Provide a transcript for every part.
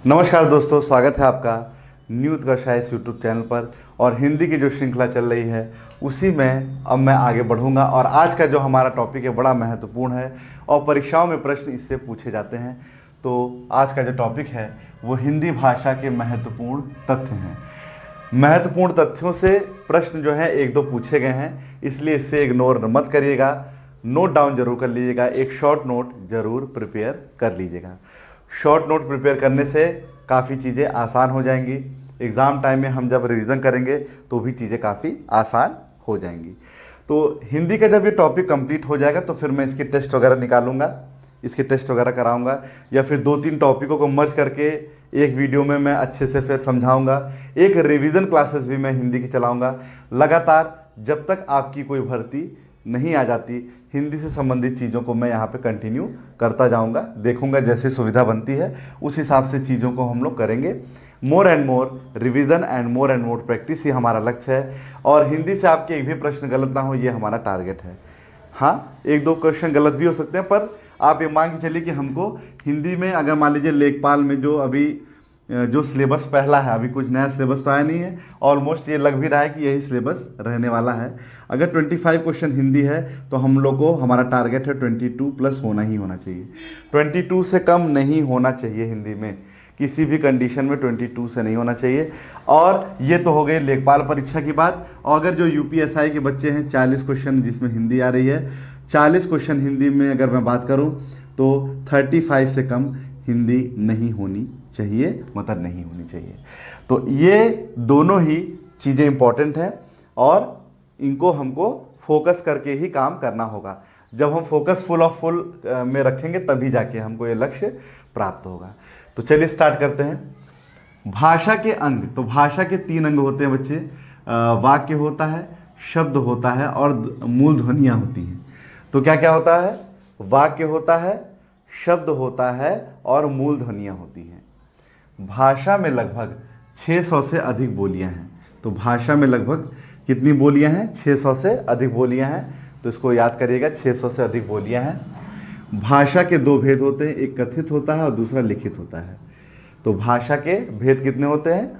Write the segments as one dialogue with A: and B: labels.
A: नमस्कार दोस्तों, स्वागत है आपका न्यू उत्कर्ष इस यूट्यूब चैनल पर। और हिंदी की जो श्रृंखला चल रही है उसी में अब मैं आगे बढ़ूंगा। और आज का जो हमारा टॉपिक है बड़ा महत्वपूर्ण है और परीक्षाओं में प्रश्न इससे पूछे जाते हैं। तो आज का जो टॉपिक है वो हिंदी भाषा के महत्वपूर्ण तथ्य हैं। महत्वपूर्ण तथ्यों से प्रश्न जो है एक दो पूछे गए हैं, इसलिए इससे इग्नोर मत करिएगा, नोट डाउन जरूर कर लीजिएगा, एक शॉर्ट नोट जरूर प्रिपेयर कर लीजिएगा। शॉर्ट नोट प्रिपेयर करने से काफ़ी चीज़ें आसान हो जाएंगी। एग्ज़ाम टाइम में हम जब रिवीजन करेंगे तो भी चीज़ें काफ़ी आसान हो जाएंगी। तो हिंदी का जब ये टॉपिक कंप्लीट हो जाएगा तो फिर मैं इसके टेस्ट वगैरह निकालूंगा, इसके टेस्ट वगैरह कराऊंगा, या फिर दो तीन टॉपिकों को मर्ज करके एक वीडियो में मैं अच्छे से फिर समझाऊंगा। एक रिवीजन क्लासेस भी मैं हिंदी की चलाऊंगा लगातार, जब तक आपकी कोई भर्ती नहीं आ जाती। हिंदी से संबंधित चीज़ों को मैं यहाँ पे कंटिन्यू करता जाऊँगा, देखूँगा जैसे सुविधा बनती है उस हिसाब से चीज़ों को हम लोग करेंगे। More and more revision and more practice, ये हमारा लक्ष्य है। और हिंदी से आपके एक भी प्रश्न गलत ना हो, ये हमारा टारगेट है। हाँ, एक दो क्वेश्चन गलत भी हो सकते हैं, पर आप ये मान के चलिए कि हमको हिंदी में अगर मान लीजिए लेखपाल में जो अभी जो सिलेबस पहला है, अभी कुछ नया सिलेबस तो आया नहीं है, ऑलमोस्ट ये लग भी रहा है कि यही सिलेबस रहने वाला है। अगर 25 क्वेश्चन हिंदी है तो हम लोग को हमारा टारगेट है 22 प्लस होना ही होना चाहिए। 22 से कम नहीं होना चाहिए हिंदी में, किसी भी कंडीशन में 22 से नहीं होना चाहिए। और ये तो हो गई लेखपाल परीक्षा की बात। और अगर जो यूपीएसआई के बच्चे हैं 40 क्वेश्चन जिसमें हिंदी आ रही है, 40 क्वेश्चन हिंदी में अगर मैं बात करूँ तो 35 से कम हिंदी नहीं होनी चाहिए, मतलब नहीं होनी चाहिए। तो ये दोनों ही चीज़ें इंपॉर्टेंट हैं और इनको हमको फोकस करके ही काम करना होगा। जब हम फोकस फुल ऑफ फुल में रखेंगे तभी जाके हमको ये लक्ष्य प्राप्त होगा। तो चलिए स्टार्ट करते हैं। भाषा के अंग, तो भाषा के 3 अंग होते हैं बच्चे। वाक्य होता है, शब्द होता है और मूल ध्वनियाँ होती हैं। तो क्या क्या होता है? वाक्य होता है, शब्द होता है और मूल ध्वनियाँ होती हैं। भाषा में लगभग 600 से अधिक बोलियां हैं। तो भाषा में लगभग कितनी बोलियां हैं? 600 से अधिक बोलियां हैं। तो इसको याद करिएगा, 600 से अधिक बोलियां हैं। भाषा के 2 भेद होते हैं, एक कथित होता है और दूसरा लिखित होता है। तो भाषा के भेद कितने होते हैं?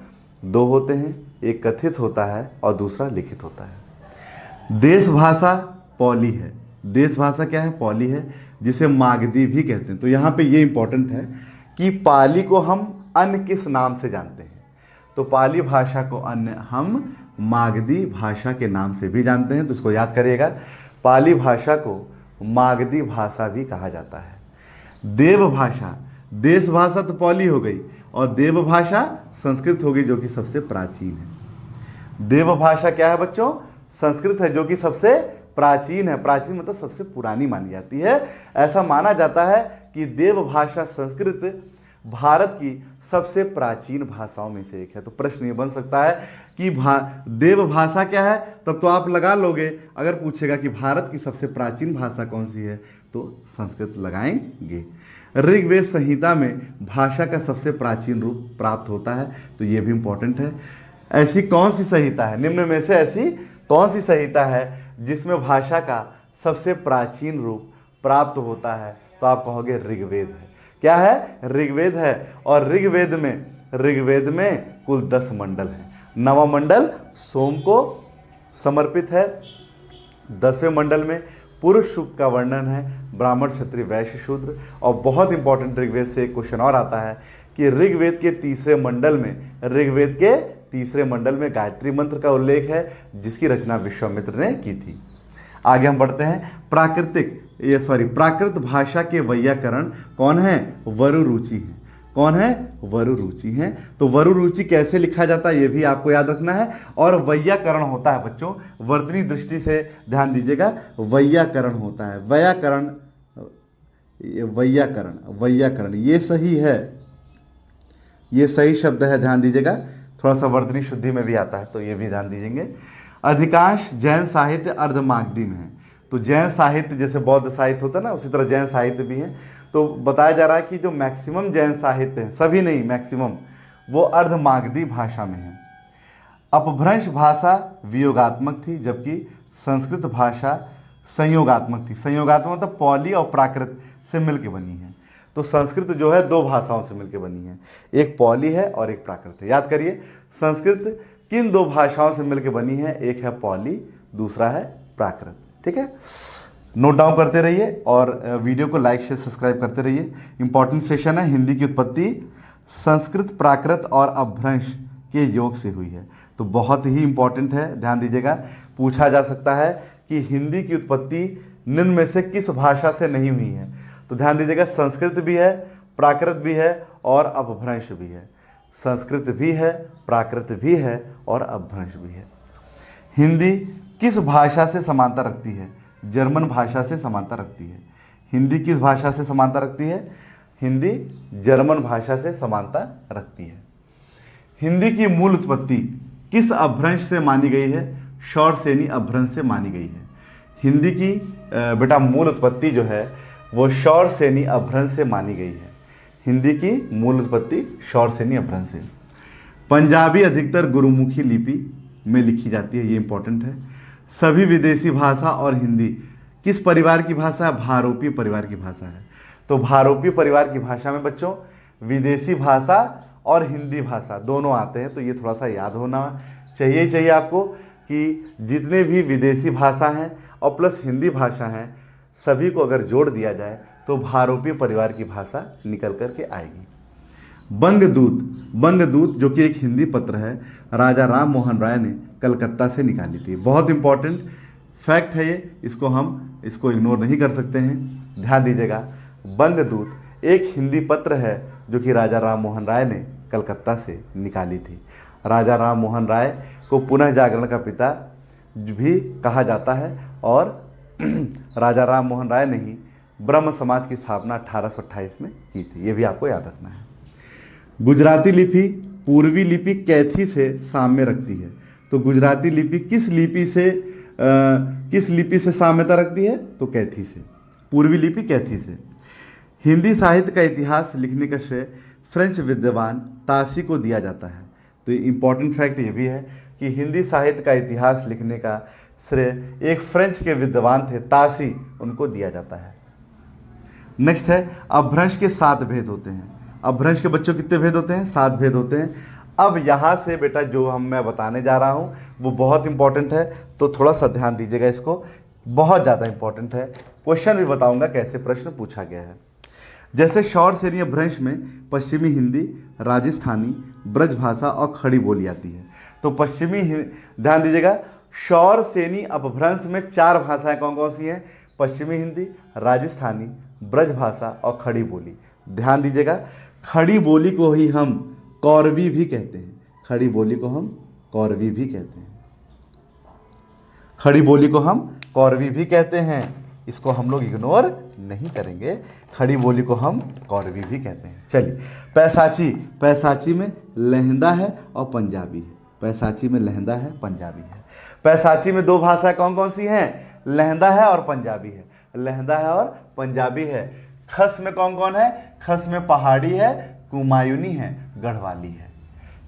A: 2 होते हैं, एक कथित होता है और दूसरा लिखित होता है। देश भाषा पौली है। देश भाषा क्या है? पौली है, जिसे मागधी भी कहते हैं। तो यहाँ पे ये इंपॉर्टेंट है कि पाली को हम अन्य किस नाम से जानते हैं? तो पाली भाषा को अन्य हम मागधी भाषा के नाम से भी जानते हैं। तो इसको याद करिएगा, पाली भाषा को मागधी भाषा भी कहा जाता है। देव भाषा, देश भाषा तो पौली हो गई और देव भाषा संस्कृत हो गई, जो कि सबसे प्राचीन है। देव भाषा क्या है बच्चों? संस्कृत है, जो कि सबसे प्राचीन है। प्राचीन मतलब सबसे पुरानी मानी जाती है। ऐसा माना जाता है कि देव भाषा संस्कृत भारत की सबसे प्राचीन भाषाओं में से एक है। तो प्रश्न ये बन सकता है कि देव भाषा क्या है? तब तो आप लगा लोगे। अगर पूछेगा कि भारत की सबसे प्राचीन भाषा कौन सी है, तो संस्कृत लगाएंगे। ऋग्वेद संहिता में भाषा का सबसे प्राचीन रूप प्राप्त होता है। तो ये भी इंपॉर्टेंट है। ऐसी कौन सी संहिता है, निम्न में से ऐसी कौन सी संहिता है जिसमें भाषा का सबसे प्राचीन रूप प्राप्त होता है? तो आप कहोगे ऋग्वेद है। क्या है? ऋग्वेद है। और ऋग्वेद में कुल 10 मंडल हैं। 9वां मंडल सोम को समर्पित है। 10वें मंडल में पुरुष सूक्त का वर्णन है, ब्राह्मण क्षत्रिय वैश्य शूद्र। और बहुत इंपॉर्टेंट, ऋग्वेद से एक क्वेश्चन और आता है कि ऋग्वेद के तीसरे मंडल में गायत्री मंत्र का उल्लेख है, जिसकी रचना विश्वामित्र ने की थी। आगे हम बढ़ते हैं। प्राकृत भाषा के वैयाकरण कौन है? वरुरुचि है। कौन है? वरुरुचि है। तो वरुरुचि कैसे लिखा जाता है ये भी आपको याद रखना है। और वैयाकरण होता है बच्चों, वर्तनी दृष्टि से ध्यान दीजिएगा, वैयाकरण होता है। वैयाकरण ये सही है, ये सही शब्द है, ध्यान दीजिएगा। थोड़ा सा वर्तनी शुद्धि में भी आता है, तो ये भी ध्यान दीजिएंगे। अधिकांश जैन साहित्य अर्धमागधी में है। तो जैन साहित्य जैसे बौद्ध साहित्य होता है ना, उसी तरह जैन साहित्य भी है। तो बताया जा रहा है कि जो मैक्सिमम जैन साहित्य है, सभी नहीं मैक्सिमम, वो अर्धमागधी भाषा में है। अपभ्रंश भाषा वियोगात्मक थी, जबकि संस्कृत भाषा संयोगात्मक थी। संयोगात्मक मतलब पौली और प्राकृत से मिलकर बनी है। तो संस्कृत जो है दो भाषाओं से मिलकर बनी है, एक पौली है और एक प्राकृत है। याद करिए, संस्कृत किन दो भाषाओं से मिलकर बनी है? एक है पौली, दूसरा है प्राकृत। ठीक है, नोट डाउन करते रहिए और वीडियो को लाइक शेयर सब्सक्राइब करते रहिए। इंपॉर्टेंट सेशन है, हिंदी की उत्पत्ति संस्कृत, प्राकृत और अपभ्रंश के योग से हुई है। तो बहुत ही इंपॉर्टेंट है, ध्यान दीजिएगा। पूछा जा सकता है कि हिंदी की उत्पत्ति निम्न में से किस भाषा से नहीं हुई है? तो ध्यान दीजिएगा, संस्कृत भी है, प्राकृत भी है और अपभ्रंश भी है। संस्कृत भी है, प्राकृत भी है और अपभ्रंश भी है। हिंदी किस भाषा से समानता रखती है? जर्मन भाषा से समानता रखती है। हिंदी किस भाषा से समानता रखती है? हिंदी जर्मन भाषा से समानता रखती है। हिंदी की मूल उत्पत्ति किस अपभ्रंश से मानी गई है? शौरसेनी अपभ्रंश से मानी गई है। हिंदी की बेटा मूल उत्पत्ति जो है वो शौरसेनी अपभ्रंश से मानी गई है। हिंदी की मूल उत्पत्ति शौरसेनी अपभ्रंश से। पंजाबी अधिकतर गुरुमुखी लिपि में लिखी जाती है, ये इंपॉर्टेंट है। सभी विदेशी भाषा और हिंदी किस परिवार की भाषा है? भारोपीय परिवार की भाषा है। तो भारोपीय परिवार की भाषा में बच्चों विदेशी भाषा और हिंदी भाषा दोनों आते हैं, तो ये थोड़ा सा याद होना चाहिए आपको कि जितने भी विदेशी भाषा हैं और प्लस हिंदी भाषा हैं, सभी को अगर जोड़ दिया जाए तो भारोपीय परिवार की भाषा निकल कर के आएगी। बंगदूत जो कि एक हिंदी पत्र है, राजा राम मोहन राय ने कलकत्ता से निकाली थी। बहुत इंपॉर्टेंट फैक्ट है ये, इसको इग्नोर नहीं कर सकते हैं। ध्यान दीजिएगा, बंगदूत एक हिंदी पत्र है जो कि राजा राम मोहन राय ने कलकत्ता से निकाली थी। राजा राम मोहन राय को पुनः जागरण का पिता भी कहा जाता है और राजा राम मोहन राय ने ही ब्रह्म समाज की स्थापना 1828 में की थी, ये भी आपको याद रखना है। गुजराती लिपि पूर्वी लिपि कैथी से साम्य रखती है। तो गुजराती लिपि किस लिपि से साम्यता रखती है? तो कैथी से। पूर्वी लिपि कैथी से। हिंदी साहित्य का इतिहास लिखने का श्रेय फ्रेंच विद्वान तासी को दिया जाता है। तो इंपॉर्टेंट फैक्ट ये भी है कि हिंदी साहित्य का इतिहास लिखने का श्रेय एक फ्रेंच के विद्वान थे, तासी, उनको दिया जाता है। नेक्स्ट है, अपभ्रंश के 7 भेद होते हैं। अपभ्रंश के बच्चों कितने भेद होते हैं? 7 भेद होते हैं। अब यहाँ से बेटा जो मैं बताने जा रहा हूँ वो बहुत इंपॉर्टेंट है, तो थोड़ा सा ध्यान दीजिएगा, इसको बहुत ज़्यादा इंपॉर्टेंट है। क्वेश्चन भी बताऊँगा कैसे प्रश्न पूछा गया है। जैसे शौरसेनी अपभ्रंश में पश्चिमी हिंदी, राजस्थानी, ब्रजभाषा और खड़ी बोली आती है। तो ध्यान दीजिएगा, शौरसेनी अपभ्रंश में 4 भाषाएं कौन कौन सी हैं? पश्चिमी हिंदी, राजस्थानी, ब्रजभाषा और खड़ी बोली। ध्यान दीजिएगा, खड़ी बोली को ही हम कौरवी भी कहते हैं। खड़ी बोली को हम कौरवी भी कहते हैं। खड़ी बोली को हम कौरवी भी कहते हैं, इसको हम लोग इग्नोर नहीं करेंगे। खड़ी बोली को हम कौरवी भी कहते हैं। चलिए, पैसाची में लहंदा है और पंजाबी है। पैसाची में लहंदा है, पंजाबी है। पैसाची में 2 भाषाएं कौन कौन सी हैं? लहंदा है और पंजाबी है। लहंदा है और पंजाबी है। खस में कौन कौन है? खस में पहाड़ी है, कुमायूनी है, गढ़वाली है।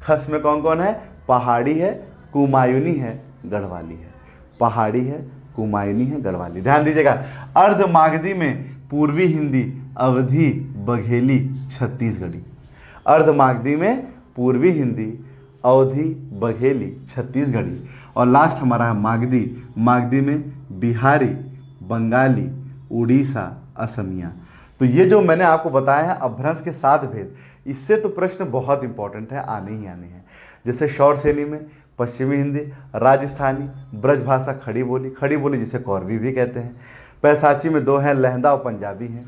A: खस में कौन कौन है? पहाड़ी है, कुमायूनी है, गढ़वाली है। पहाड़ी है, कुमायूनी है, गढ़वाली। ध्यान दीजिएगा, अर्धमागधी में पूर्वी हिंदी, अवधी, बघेली, छत्तीसगढ़ी। अर्धमागधी में पूर्वी हिंदी, अवधी, बघेली, छत्तीसगढ़ी। और लास्ट हमारा है मागधी। मागधी में बिहारी, बंगाली, उड़ीसा, असमिया। तो ये जो मैंने आपको बताया है अपभ्रंश के 7 भेद, इससे तो प्रश्न बहुत इंपॉर्टेंट है, आने ही आने हैं। जैसे शौरसेनी में पश्चिमी हिंदी, राजस्थानी, ब्रजभाषा, खड़ी बोली जिसे कौरवी भी कहते हैं। पैसाची में 2 हैं, लहंदा और पंजाबी हैं।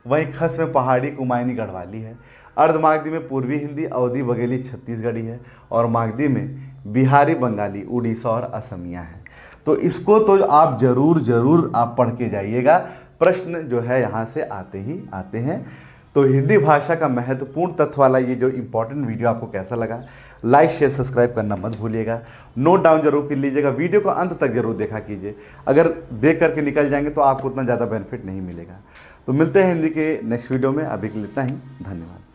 A: वहीं खस में पहाड़ी, कुमायूनी, गढ़वाली है। अर्धमागधी में पूर्वी हिंदी, अवधी, बघेली, छत्तीसगढ़ी है। और मागधी में बिहारी, बंगाली, उड़ीसा और असमिया है। तो इसको तो आप जरूर आप पढ़ के जाइएगा, प्रश्न जो है यहाँ से आते ही आते हैं। तो हिंदी भाषा का महत्वपूर्ण तत्व वाला ये जो इंपॉर्टेंट वीडियो आपको कैसा लगा, लाइक शेयर सब्सक्राइब करना मत भूलिएगा। नोट डाउन जरूर कर लीजिएगा, वीडियो को अंत तक जरूर देखा कीजिए। अगर देख करके निकल जाएंगे तो आपको उतना ज़्यादा बेनिफिट नहीं मिलेगा। तो मिलते हैं हिंदी के नेक्स्ट वीडियो में, अभी के लिए इतना ही, धन्यवाद।